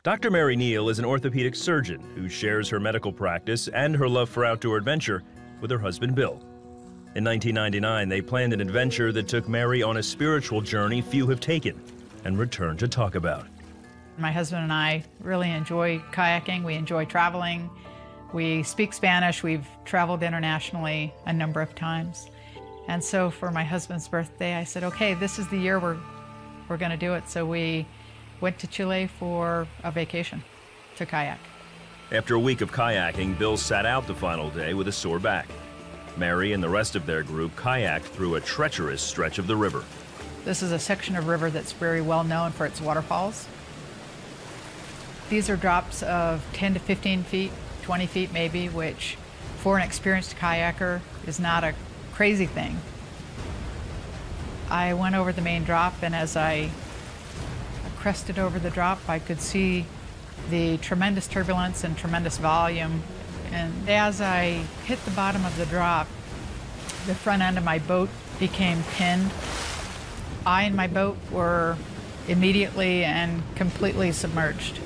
Dr. Mary Neal is an orthopedic surgeon who shares her medical practice and her love for outdoor adventure with her husband, Bill. In 1999, they planned an adventure that took Mary on a spiritual journey few have taken and returned to talk about. My husband and I really enjoy kayaking. We enjoy traveling. We speak Spanish. We've traveled internationally a number of times. And so for my husband's birthday, I said, okay, this is the year we're going to do it. So we went to Chile for a vacation to kayak. After a week of kayaking, Bill sat out the final day with a sore back. Mary and the rest of their group kayaked through a treacherous stretch of the river. This is a section of river that's very well known for its waterfalls. These are drops of 10 to 15 feet, 20 feet maybe, which for an experienced kayaker is not a crazy thing. I went over the main drop, and as I crested over the drop, I could see the tremendous turbulence and tremendous volume. And as I hit the bottom of the drop, the front end of my boat became pinned. I and my boat were immediately and completely submerged.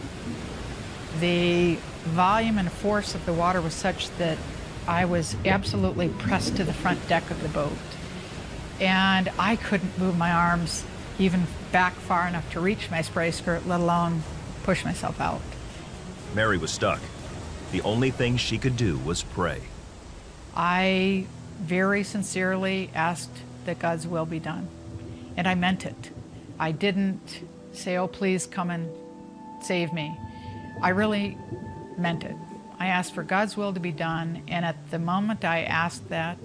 The volume and force of the water was such that I was absolutely pressed to the front deck of the boat. And I couldn't move my arms even back far enough to reach my spray skirt, let alone push myself out. Mary was stuck. The only thing she could do was pray. I very sincerely asked that God's will be done, and I meant it. I didn't say, oh, please come and save me. I really meant it. I asked for God's will to be done, and at the moment I asked that,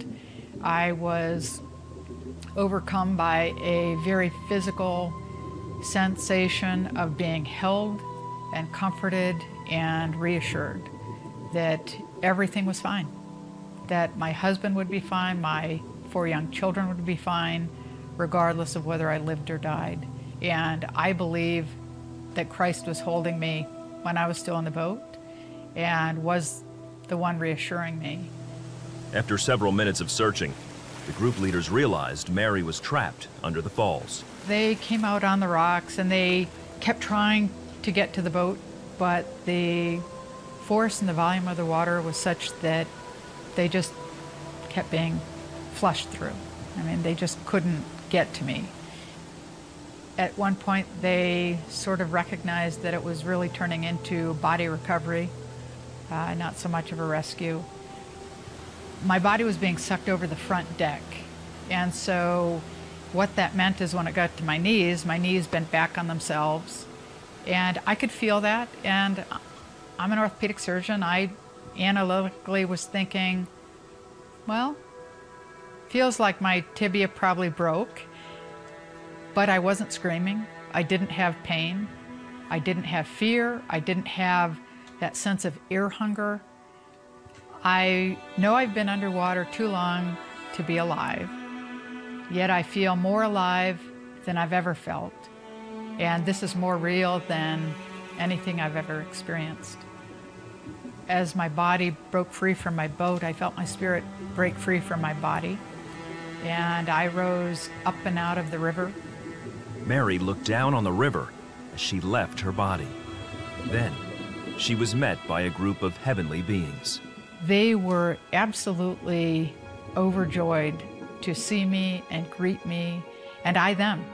I was overcome by a very physical sensation of being held and comforted and reassured that everything was fine, that my husband would be fine, my 4 young children would be fine, regardless of whether I lived or died. And I believe that Christ was holding me when I was still in the boat and was the one reassuring me. After several minutes of searching, the group leaders realized Mary was trapped under the falls. They came out on the rocks and they kept trying to get to the boat, but the force and the volume of the water was such that they just kept being flushed through. I mean, they just couldn't get to me. At one point, they sort of recognized that it was really turning into body recovery, not so much of a rescue. My body was being sucked over the front deck, and so what that meant is when it got to my knees bent back on themselves, and I could feel that, and I'm an orthopedic surgeon. I analytically was thinking, well, feels like my tibia probably broke, but I wasn't screaming. I didn't have pain. I didn't have fear. I didn't have that sense of ear hunger. I know I've been underwater too long to be alive, yet I feel more alive than I've ever felt. And this is more real than anything I've ever experienced. As my body broke free from my boat, I felt my spirit break free from my body, and I rose up and out of the river. Mary looked down on the river as she left her body. Then, she was met by a group of heavenly beings. They were absolutely overjoyed to see me and greet me, and I them.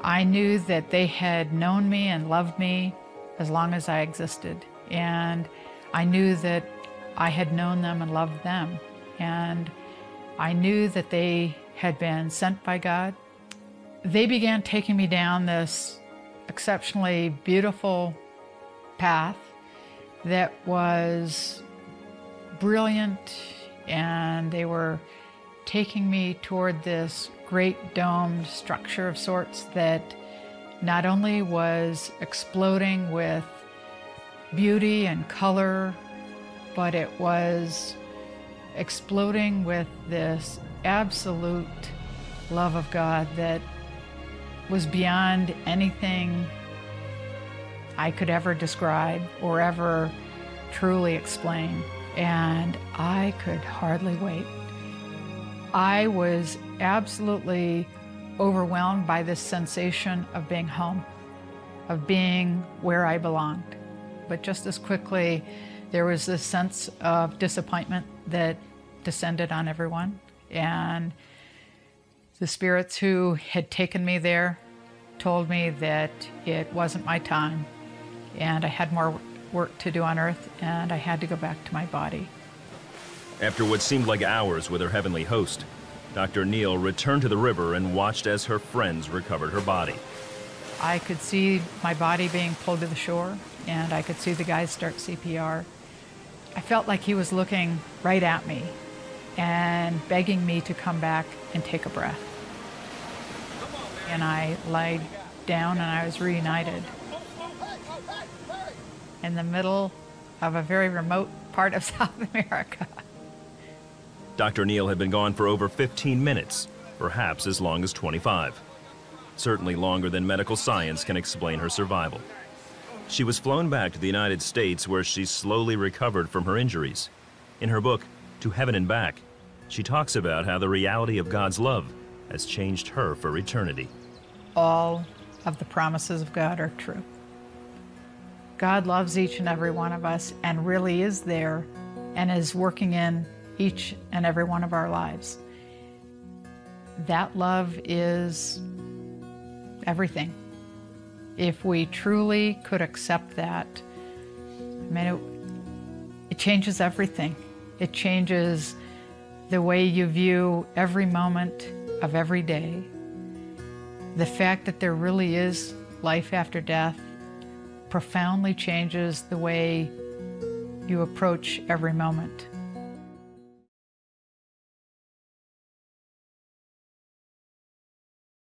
I knew that they had known me and loved me as long as I existed, and I knew that I had known them and loved them, and I knew that they had been sent by God. They began taking me down this exceptionally beautiful path that was brilliant, and they were taking me toward this great domed structure of sorts that not only was exploding with beauty and color, but it was exploding with this absolute love of God that was beyond anything I could ever describe or ever truly explain. And I could hardly wait. I was absolutely overwhelmed by this sensation of being home, of being where I belonged. but just as quickly there was this sense of disappointment that descended on everyone. And the spirits who had taken me there told me that it wasn't my time and I had more work to do on earth and I had to go back to my body. After what seemed like hours with her heavenly host, Dr. Neal returned to the river and watched as her friends recovered her body. I could see my body being pulled to the shore, and I could see the guys start CPR. I felt like he was looking right at me and begging me to come back and take a breath. And I lied down and I was reunited in the middle of a very remote part of South America. Dr. Neal had been gone for over 15 minutes, perhaps as long as 25. Certainly longer than medical science can explain her survival. She was flown back to the United States where she slowly recovered from her injuries. In her book, To Heaven and Back, she talks about how the reality of God's love has changed her for eternity. All of the promises of God are true. God loves each and every one of us and really is there and is working in each and every one of our lives. That love is everything. If we truly could accept that, I mean, it changes everything. It changes the way you view every moment of every day. The fact that there really is life after death profoundly changes the way you approach every moment.